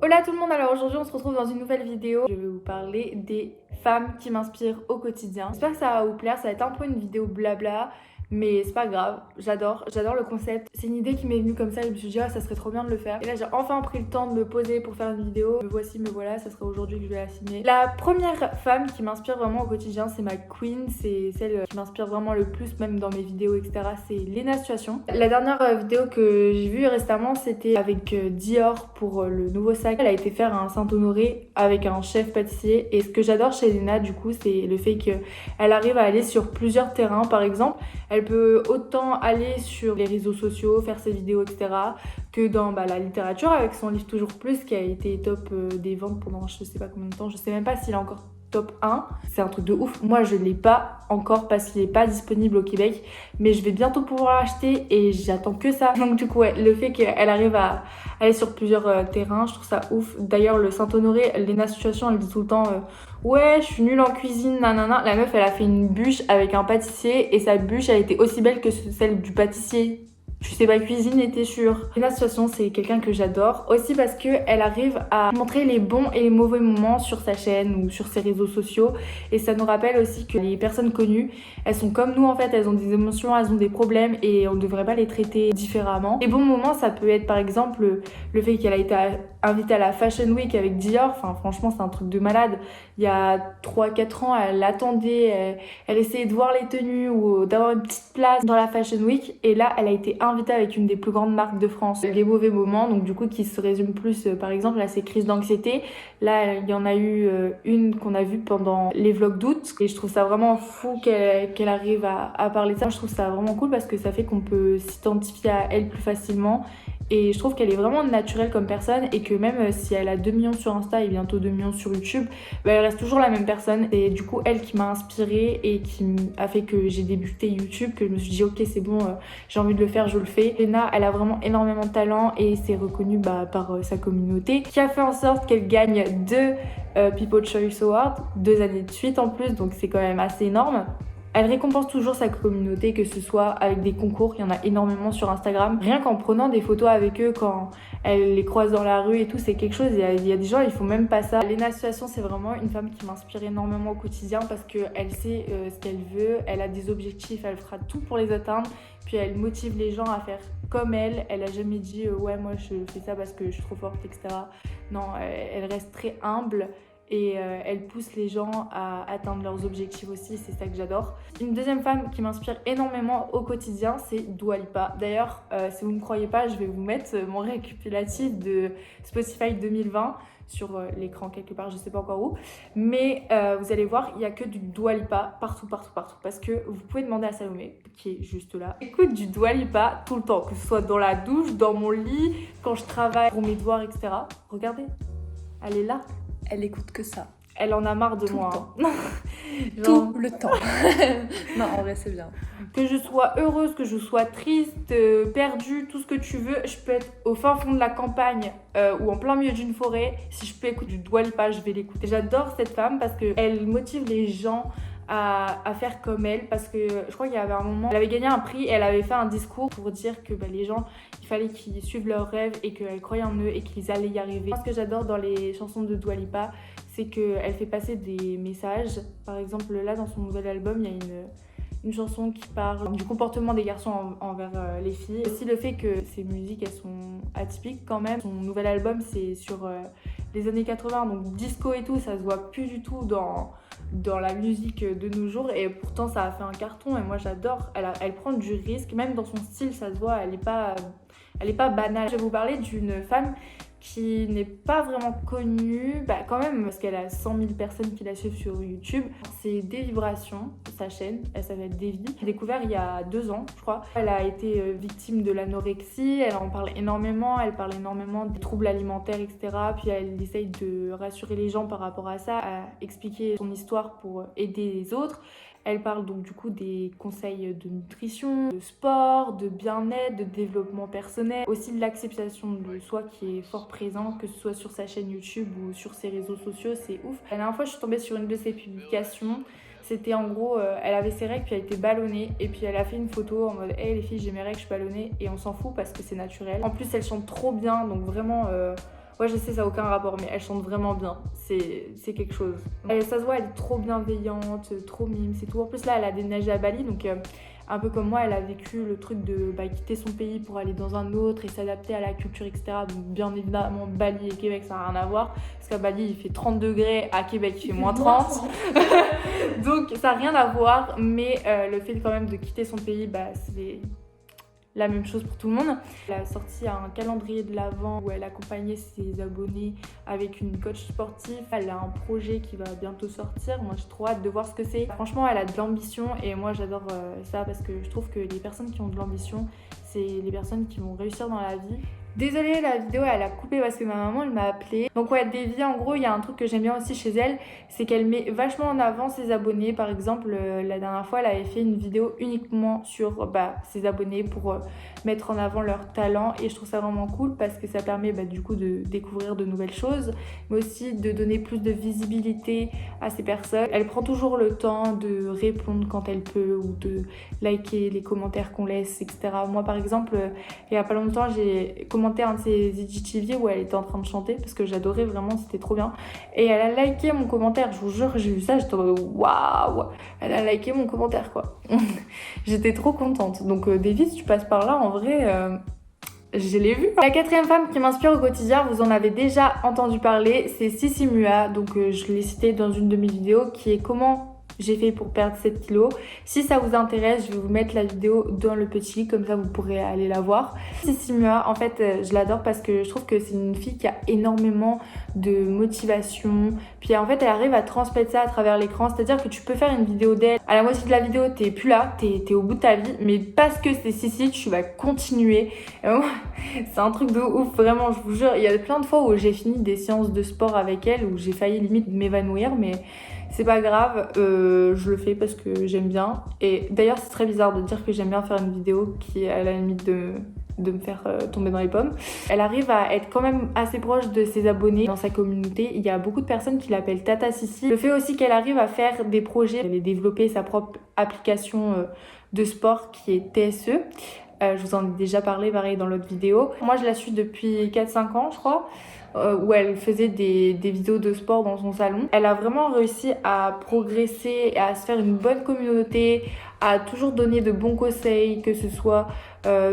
Hola tout le monde, alors aujourd'hui on se retrouve dans une nouvelle vidéo. Je vais vous parler des femmes qui m'inspirent au quotidien. J'espère que ça va vous plaire, ça va être un peu une vidéo blabla, mais c'est pas grave, j'adore le concept. C'est une idée qui m'est venue comme ça et je me suis dit ça serait trop bien de le faire. Et là j'ai enfin pris le temps de me poser pour faire une vidéo. Me voici, me voilà, ça sera aujourd'hui que je vais la filmer. La première femme qui m'inspire vraiment au quotidien, c'est ma queen, c'est celle qui m'inspire vraiment le plus, même dans mes vidéos etc. C'est Léna Situation. La dernière vidéo que j'ai vue récemment, c'était avec Dior pour le nouveau sac. Elle a été faire un Saint-Honoré avec un chef pâtissier et ce que j'adore chez Léna du coup, c'est le fait qu'elle arrive à aller sur plusieurs terrains. Par exemple, elle peut autant aller sur les réseaux sociaux, faire ses vidéos, etc. que dans la littérature avec son livre Toujours Plus qui a été top des ventes pendant je sais pas combien de temps. Je sais même pas s'il est encore top 1. C'est un truc de ouf. Moi, je l'ai pas encore parce qu'il est pas disponible au Québec. Mais je vais bientôt pouvoir l'acheter et j'attends que ça. Donc du coup, ouais, le fait qu'elle arrive à aller sur plusieurs terrains, je trouve ça ouf. D'ailleurs, le Saint-Honoré, Léna Situation, elle dit tout le temps... ouais, je suis nulle en cuisine, nanana. La meuf, elle a fait une bûche avec un pâtissier et sa bûche, elle était aussi belle que celle du pâtissier. Je sais pas cuisiner, t'es sûre. Léna Situation, c'est quelqu'un que j'adore. Aussi parce qu'elle arrive à montrer les bons et les mauvais moments sur sa chaîne ou sur ses réseaux sociaux. Et ça nous rappelle aussi que les personnes connues, elles sont comme nous en fait. Elles ont des émotions, elles ont des problèmes et on ne devrait pas les traiter différemment. Les bons moments, ça peut être par exemple le fait qu'elle a été invitée à la Fashion Week avec Dior. Enfin, franchement, c'est un truc de malade. Il y a 3-4 ans, elle attendait, elle essayait de voir les tenues ou d'avoir une petite place dans la Fashion Week. Et là, elle a été invitée avec une des plus grandes marques de France. Les mauvais moments, donc du coup, qui se résument plus, par exemple, à ces crises d'anxiété. Là, il y en a eu une qu'on a vue pendant les vlogs d'août. Et je trouve ça vraiment fou qu'elle arrive à parler de ça. Je trouve ça vraiment cool parce que ça fait qu'on peut s'identifier à elle plus facilement. Et je trouve qu'elle est vraiment naturelle comme personne et que même si elle a 2 millions sur Insta et bientôt 2 millions sur YouTube, elle reste toujours la même personne. Et du coup, elle qui m'a inspirée et qui a fait que j'ai débuté YouTube, que je me suis dit ok c'est bon, j'ai envie de le faire, je le fais. Léna, elle a vraiment énormément de talent et c'est reconnu par sa communauté qui a fait en sorte qu'elle gagne 2 People's Choice Awards, 2 années de suite en plus, donc c'est quand même assez énorme. Elle récompense toujours sa communauté, que ce soit avec des concours, il y en a énormément sur Instagram. Rien qu'en prenant des photos avec eux quand elle les croise dans la rue et tout, c'est quelque chose. Il y a des gens, ils font même pas ça. Léna Situation, c'est vraiment une femme qui m'inspire énormément au quotidien parce qu'elle sait ce qu'elle veut, elle a des objectifs, elle fera tout pour les atteindre. Puis elle motive les gens à faire comme elle. Elle a jamais dit ouais moi je fais ça parce que je suis trop forte, etc. Non, elle reste très humble. Et elle pousse les gens à atteindre leurs objectifs aussi, c'est ça que j'adore. Une deuxième femme qui m'inspire énormément au quotidien, c'est Dua Lipa. D'ailleurs, si vous ne me croyez pas, je vais vous mettre mon récapitulatif de Spotify 2020 sur l'écran quelque part, je sais pas encore où. Mais vous allez voir, il n'y a que du Dua Lipa partout. Parce que vous pouvez demander à Salomé, qui est juste là. J'écoute du Dua Lipa tout le temps, que ce soit dans la douche, dans mon lit, quand je travaille pour mes devoirs, etc. Regardez, elle est là. Elle écoute que ça. Elle en a marre de Tout moi. Le temps. Tout le temps. Non, en vrai, c'est bien. Que je sois heureuse, que je sois triste, perdue, tout ce que tu veux, je peux être au fin fond de la campagne ou en plein milieu d'une forêt. Si je peux écouter du Dua Lipa, je vais l'écouter. J'adore cette femme parce qu'elle motive les gens à faire comme elle, parce que je crois qu'il y avait un moment, elle avait gagné un prix et elle avait fait un discours pour dire que les gens, il fallait qu'ils suivent leurs rêves et qu'elle croyait en eux et qu'ils allaient y arriver. Ce que j'adore dans les chansons de Dua Lipa, c'est qu'elle fait passer des messages. Par exemple, là dans son nouvel album, il y a une chanson qui parle du comportement des garçons envers les filles. Aussi le fait que ces musiques, elles sont atypiques quand même. Son nouvel album, c'est sur les années 80, donc disco et tout, ça se voit plus du tout dans la musique de nos jours. Et pourtant, ça a fait un carton et moi, j'adore. Elle prend du risque, même dans son style, ça se voit, elle est pas banale. Je vais vous parler d'une femme qui n'est pas vraiment connue, quand même, parce qu'elle a 100 000 personnes qui la suivent sur YouTube. C'est Des Vibrations, sa chaîne, elle s'appelle Devi. J'ai découvert il y a 2 ans, je crois. Elle a été victime de l'anorexie, elle en parle énormément, elle parle énormément des troubles alimentaires, etc. Puis elle essaye de rassurer les gens par rapport à ça, à expliquer son histoire pour aider les autres. Elle parle donc du coup des conseils de nutrition, de sport, de bien-être, de développement personnel, aussi de l'acceptation de soi qui est fort présent, que ce soit sur sa chaîne YouTube ou sur ses réseaux sociaux, c'est ouf. La dernière fois, je suis tombée sur une de ses publications. C'était en gros, elle avait ses règles puis elle était ballonnée et puis elle a fait une photo en mode hey les filles j'ai mes règles, je suis ballonnée et on s'en fout parce que c'est naturel. En plus elle chante trop bien donc vraiment Ouais, je sais, ça n'a aucun rapport, mais elle chante vraiment bien. C'est quelque chose. Ça se voit, elle est trop bienveillante, trop mime, c'est tout. En plus, là, elle a déménagé à Bali, donc un peu comme moi, elle a vécu le truc de quitter son pays pour aller dans un autre et s'adapter à la culture, etc. Donc, bien évidemment, Bali et Québec, ça n'a rien à voir. Parce qu'à Bali, il fait 30 degrés, à Québec, il fait moins 30. Donc, ça n'a rien à voir, mais le fait quand même de quitter son pays, c'est la même chose pour tout le monde. Elle a sorti un calendrier de l'Avent où elle accompagnait ses abonnés avec une coach sportive. Elle a un projet qui va bientôt sortir. Moi, j'ai trop hâte de voir ce que c'est. Franchement, elle a de l'ambition et moi, j'adore ça parce que je trouve que les personnes qui ont de l'ambition, c'est les personnes qui vont réussir dans la vie. Désolée, la vidéo elle a coupé parce que ma maman elle m'a appelée. Donc ouais, Davy, en gros, il y a un truc que j'aime bien aussi chez elle, c'est qu'elle met vachement en avant ses abonnés. Par exemple, la dernière fois, elle avait fait une vidéo uniquement sur ses abonnés pour mettre en avant leur talent et je trouve ça vraiment cool parce que ça permet du coup de découvrir de nouvelles choses, mais aussi de donner plus de visibilité à ces personnes. Elle prend toujours le temps de répondre quand elle peut ou de liker les commentaires qu'on laisse, etc. Moi, par exemple, il y a pas longtemps, j'ai commenté un de ses IGTV où elle était en train de chanter parce que j'adorais vraiment, c'était trop bien. Et elle a liké mon commentaire, je vous jure, j'ai vu ça, j'étais en mode waouh, elle a liké mon commentaire quoi. J'étais trop contente. Donc Davy, si tu passes par là, en vrai, je l'ai vu. La quatrième femme qui m'inspire au quotidien, vous en avez déjà entendu parler, c'est Sissi Mua. Donc je l'ai citée dans une de mes vidéos qui est comment j'ai fait pour perdre 7 kilos. Si ça vous intéresse, je vais vous mettre la vidéo dans le petit, comme ça vous pourrez aller la voir. Sissi Mua, en fait, je l'adore parce que je trouve que c'est une fille qui a énormément de motivation. Puis en fait, elle arrive à transmettre ça à travers l'écran. C'est-à-dire que tu peux faire une vidéo d'elle. À la moitié de la vidéo, t'es plus là, t'es au bout de ta vie. Mais parce que c'est Sissi, tu vas continuer. C'est un truc de ouf, vraiment, je vous jure. Il y a plein de fois où j'ai fini des séances de sport avec elle, où j'ai failli limite m'évanouir, mais c'est pas grave, je le fais parce que j'aime bien. Et d'ailleurs, c'est très bizarre de dire que j'aime bien faire une vidéo qui est à la limite de me faire tomber dans les pommes. Elle arrive à être quand même assez proche de ses abonnés dans sa communauté. Il y a beaucoup de personnes qui l'appellent Tata Sissi. Le fait aussi qu'elle arrive à faire des projets, elle a développé sa propre application de sport qui est TSE. Je vous en ai déjà parlé pareil dans l'autre vidéo. Moi, je la suis depuis 4-5 ans, je crois. Où elle faisait des vidéos de sport dans son salon. Elle a vraiment réussi à progresser et à se faire une bonne communauté, à toujours donner de bons conseils, que ce soit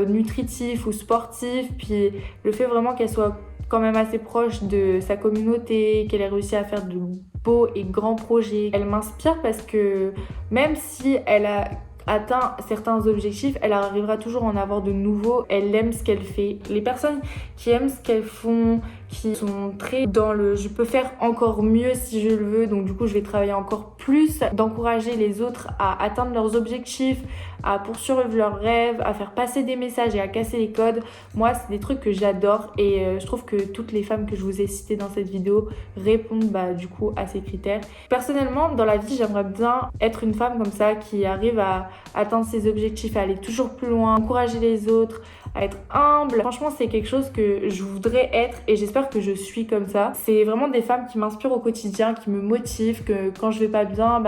nutritif ou sportif. Puis le fait vraiment qu'elle soit quand même assez proche de sa communauté, qu'elle ait réussi à faire de beaux et grands projets. Elle m'inspire parce que même si elle a atteint certains objectifs, elle arrivera toujours à en avoir de nouveaux. Elle aime ce qu'elle fait. Les personnes qui aiment ce qu'elles font, qui sont très dans le je peux faire encore mieux si je le veux, donc du coup je vais travailler encore plus, d'encourager les autres à atteindre leurs objectifs, à poursuivre leurs rêves, à faire passer des messages et à casser les codes. Moi, c'est des trucs que j'adore et je trouve que toutes les femmes que je vous ai citées dans cette vidéo répondent du coup à ces critères. Personnellement, dans la vie, j'aimerais bien être une femme comme ça qui arrive à atteindre ses objectifs, à aller toujours plus loin, encourager les autres, à être humble. Franchement, c'est quelque chose que je voudrais être et j'espère que je suis comme ça. C'est vraiment des femmes qui m'inspirent au quotidien, qui me motivent, que quand je vais pas bien,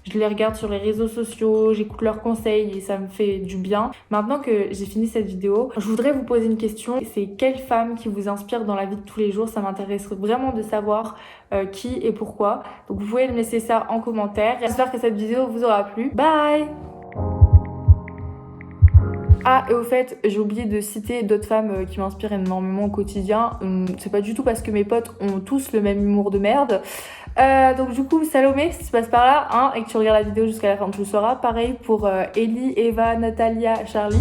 je les regarde sur les réseaux sociaux, j'écoute leurs conseils et ça me fait du bien. Maintenant que j'ai fini cette vidéo, je voudrais vous poser une question. C'est quelle femme qui vous inspire dans la vie de tous les jours? Ça m'intéresse vraiment de savoir qui et pourquoi. Donc vous pouvez me laisser ça en commentaire. J'espère que cette vidéo vous aura plu. Bye! Ah, et au fait, j'ai oublié de citer d'autres femmes qui m'inspirent énormément au quotidien. C'est pas du tout parce que mes potes ont tous le même humour de merde. Donc du coup, Salomé, si tu passes par là et que tu regardes la vidéo jusqu'à la fin, tu le sauras. Pareil pour Ellie, Eva, Natalia, Charlie.